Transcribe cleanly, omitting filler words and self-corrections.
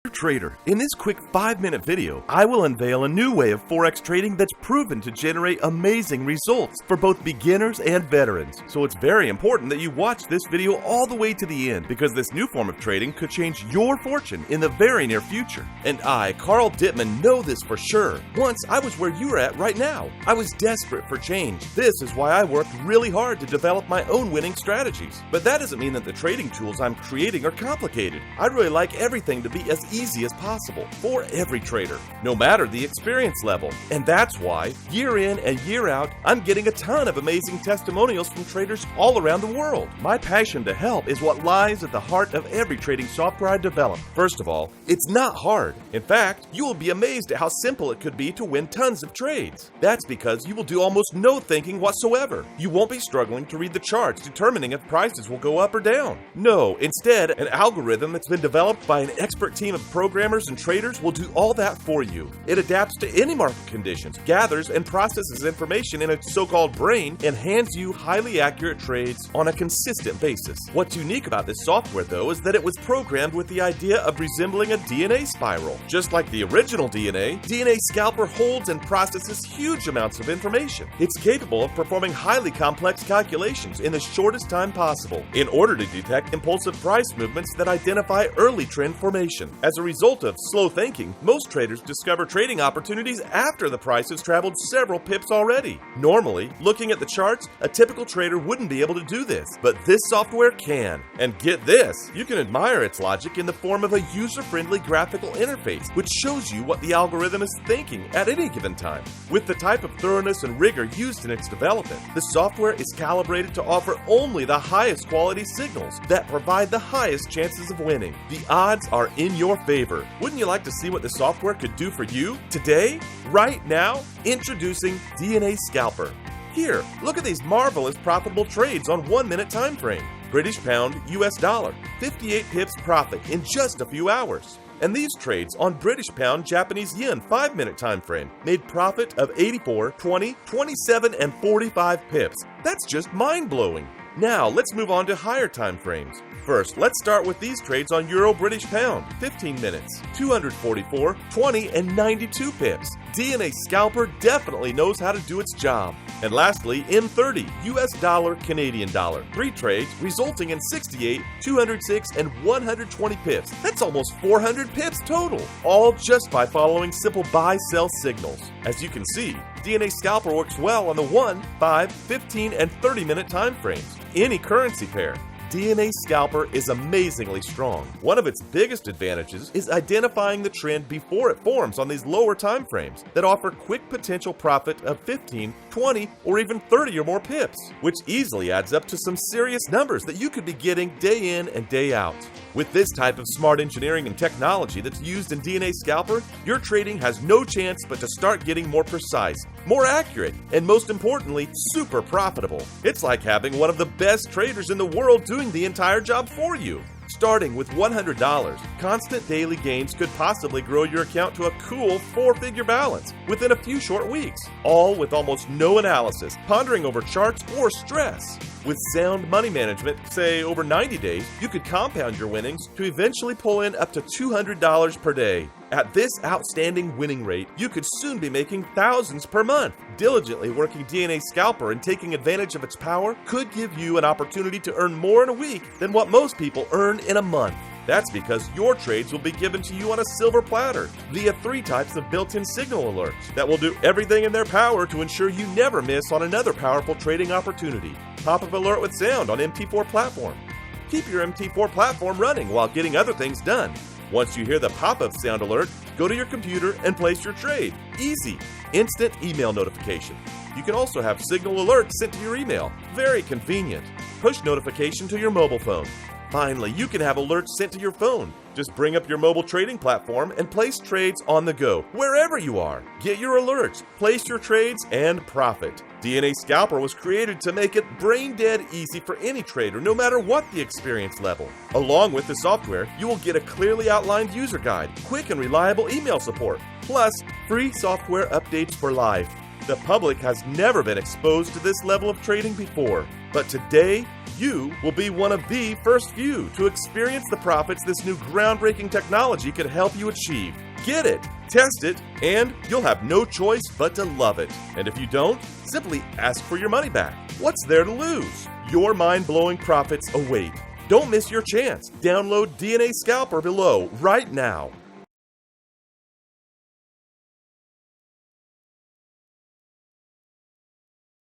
Trader. In this quick 5-minute video, I will unveil a new way of Forex trading that's proven to generate amazing results for both beginners and veterans. So it's very important that you watch this video all the way to the end, because this new form of trading could change your fortune in the very near future. And I, Carl Dittman, know this for sure. Once I was where you're at right now. I was desperate for change. This is why I worked really hard to develop my own winning strategies. But that doesn't mean that the trading tools I'm creating are complicated. I'd really like everything to be as easy as possible for every trader, no matter the experience level. And that's why, year in and year out, I'm getting a ton of amazing testimonials from traders all around the world. My passion to help is what lies at the heart of every trading software I develop. First of all, it's not hard. In fact, you will be amazed at how simple it could be to win tons of trades. That's because you will do almost no thinking whatsoever. You won't be struggling to read the charts determining if prices will go up or down. No, instead, an algorithm that's been developed by an expert team of programmers and traders will do all that for you. It adapts to any market conditions, gathers and processes information in a so-called brain, and hands you highly accurate trades on a consistent basis. What's unique about this software, though, is that it was programmed with the idea of resembling a DNA spiral. Just like the original DNA Scalper holds and processes huge amounts of information. It's capable of performing highly complex calculations in the shortest time possible in order to detect impulsive price movements that identify early trend formation. As a result of slow thinking, most traders discover trading opportunities after the price has traveled several pips already. Normally, looking at the charts, a typical trader wouldn't be able to do this, but this software can. And get this, you can admire its logic in the form of a user-friendly graphical interface, which shows you what the algorithm is thinking at any given time. With the type of thoroughness and rigor used in its development, the software is calibrated to offer only the highest quality signals that provide the highest chances of winning. The odds are in your favor. Wouldn't you like to see what the software could do for you today, right now? Introducing DNA Scalper. Here, look at these marvelous profitable trades on 1-minute time frame. British pound, US dollar, 58 pips profit in just a few hours. And these trades on British pound, Japanese yen 5-minute time frame made profit of 84, 20, 27, and 45 pips. That's just mind-blowing. Now, let's move on to higher time frames. First, let's start with these trades on Euro British Pound, 15 minutes, 244, 20, and 92 pips. DNA Scalper definitely knows how to do its job. And lastly, M30, US dollar, Canadian dollar. 3 trades resulting in 68, 206, and 120 pips. That's almost 400 pips total, all just by following simple buy-sell signals. As you can see, DNA Scalper works well on the 1, 5, 15, and 30-minute time frames. Any currency pair. DNA Scalper is amazingly strong. One of its biggest advantages is identifying the trend before it forms on these lower time frames that offer quick potential profit of 15, 20, or even 30 or more pips, which easily adds up to some serious numbers that you could be getting day in and day out. With this type of smart engineering and technology that's used in DNA Scalper, your trading has no chance but to start getting more precise, more accurate, and most importantly, super profitable. It's like having one of the best traders in the world doing the entire job for you. Starting with $100, constant daily gains could possibly grow your account to a cool 4-figure balance within a few short weeks, all with almost no analysis, pondering over charts, or stress. With sound money management, say over 90 days, you could compound your winnings to eventually pull in up to $200 per day. At this outstanding winning rate, you could soon be making thousands per month. Diligently working DNA Scalper and taking advantage of its power could give you an opportunity to earn more in a week than what most people earn in a month. That's because your trades will be given to you on a silver platter via 3 types of built-in signal alerts that will do everything in their power to ensure you never miss on another powerful trading opportunity. Pop-up alert with sound on MT4 platform. Keep your MT4 platform running while getting other things done. Once you hear the pop-up sound alert, go to your computer and place your trade. Easy. Instant email notification. You can also have signal alerts sent to your email. Very convenient. Push notification to your mobile phone. Finally, you can have alerts sent to your phone. Just bring up your mobile trading platform and place trades on the go, wherever you are. Get your alerts, place your trades, and profit. DNA Scalper was created to make it brain-dead easy for any trader, no matter what the experience level. Along with the software, you will get a clearly outlined user guide, quick and reliable email support, plus free software updates for life. The public has never been exposed to this level of trading before, but today, you will be one of the first few to experience the profits this new groundbreaking technology could help you achieve. Get it, test it, and you'll have no choice but to love it. And if you don't, simply ask for your money back. What's there to lose? Your mind-blowing profits await. Don't miss your chance. Download DNA Scalper below right now.